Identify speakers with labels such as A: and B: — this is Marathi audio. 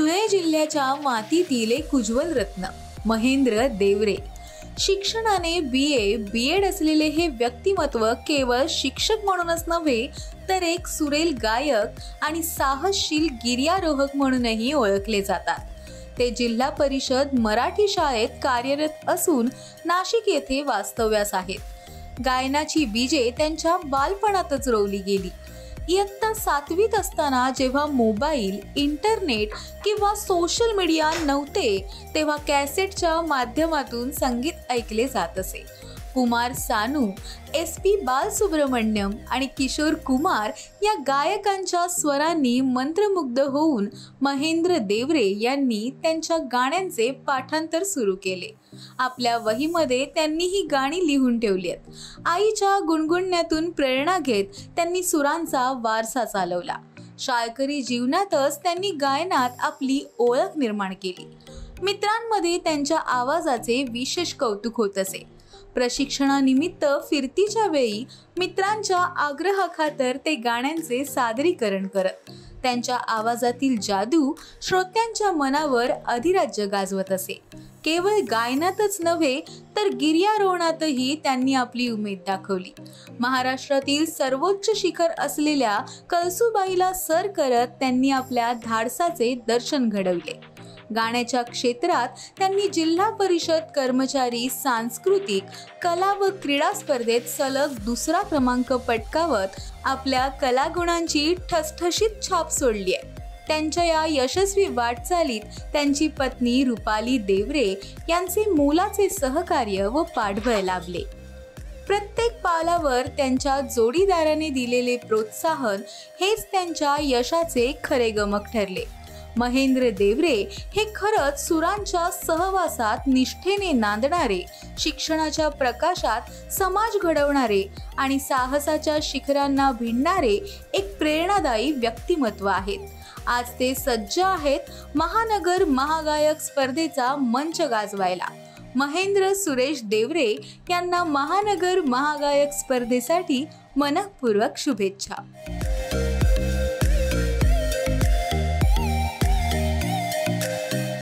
A: धुळे जिल्ह्याच्या मातीतील एक उज्ज्वल रत्न महेंद्र देवरे। शिक्षणाने BA BEd असलेले हे व्यक्तिमत्व केवळ शिक्षक म्हणूनच नव्हे तर एक सुरेल गायक आणि साहसशील गिर्यारोहक म्हणूनही ओळखले जातात। ते जिल्हा परिषद मराठी शाळेत कार्यरत असून नाशिक येथे वास्तव्यास आहेत। गायनाची बीजे त्यांच्या बालपणातच रोवली गेली। इयत्ता 7वीत असताना जेव्हा मोबाईल, इंटरनेट किंवा सोशल मीडिया नव्हते तेव्हा कॅसेटच्या माध्यमातून संगीत ऐकले जात असे। कुमार सानू, SP बालसुब्रमण्यम आणि किशोर कुमार या गायकांच्या स्वरांनी मंत्रमुग्ध होऊन महेंद्र देवरे यांनी त्यांच्या गाण्यांचे पाठांतर सुरू केले। आपल्या वहीमध्ये त्यांनी ही गाणी लिहून ठेवली आहेत। आईच्या गुणगुणण्यातून प्रेरणा घेत त्यांनी सुरांचा वारसा चालवला। शाळकरी जीवनातच त्यांनी गायनात आपली ओळख निर्माण केली। मित्रांमध्ये त्यांच्या आवाजाचे विशेष कौतुक होत असे। प्रशिक्षणानिमित्त फिरतीच्या वेळी मित्रांच्या आग्रहाखातर ते गाण्यांचे सादरीकरण करत। त्यांच्या आवाजातील जादू श्रोत्यांच्या मनावर अधिराज्य गाजवत असे। केवळ गायनातच नव्हे तर गिर्यारोहणातही त्यांनी आपली उमेद दाखवली। महाराष्ट्रातील सर्वोच्च शिखर असलेल्या कळसूबाईला सर करत त्यांनी आपल्या धाडसाचे दर्शन घडवले। गाण्याच्या क्षेत्रात त्यांनी जिल्हा परिषद कर्मचारी सांस्कृतिक कला व क्रीडा स्पर्धेत सलग 2रा क्रमांक पटकावत आपल्या कलागुणांची ठसठशीत छाप सोडली आहे। त्यांच्या या यशस्वी वाटचालीत त्यांची पत्नी रुपाली देवरे यांचे मोलाचे सहकार्य व पाठबळ लाभले। प्रत्येक पावलावर त्यांच्या जोडीदाराने दिलेले प्रोत्साहन हेच त्यांच्या यशाचे खरे गमक ठरले। महेंद्र देवरे हे खरंच सुरांच्या सहवासात निष्ठेने नांदणारे, शिक्षणाच्या प्रकाशात समाज घडवणारे आणि साहसाच्या शिखरांना भिडणारे एक प्रेरणादायी व्यक्तिमत्व आहेत। आज ते सज्ज आहेत महानगर महागायक स्पर्धेचा मंच गाजवायला। महेंद्र सुरेश देवरे यांना महानगर महागायक स्पर्धेसाठी मनःपूर्वक शुभेच्छा।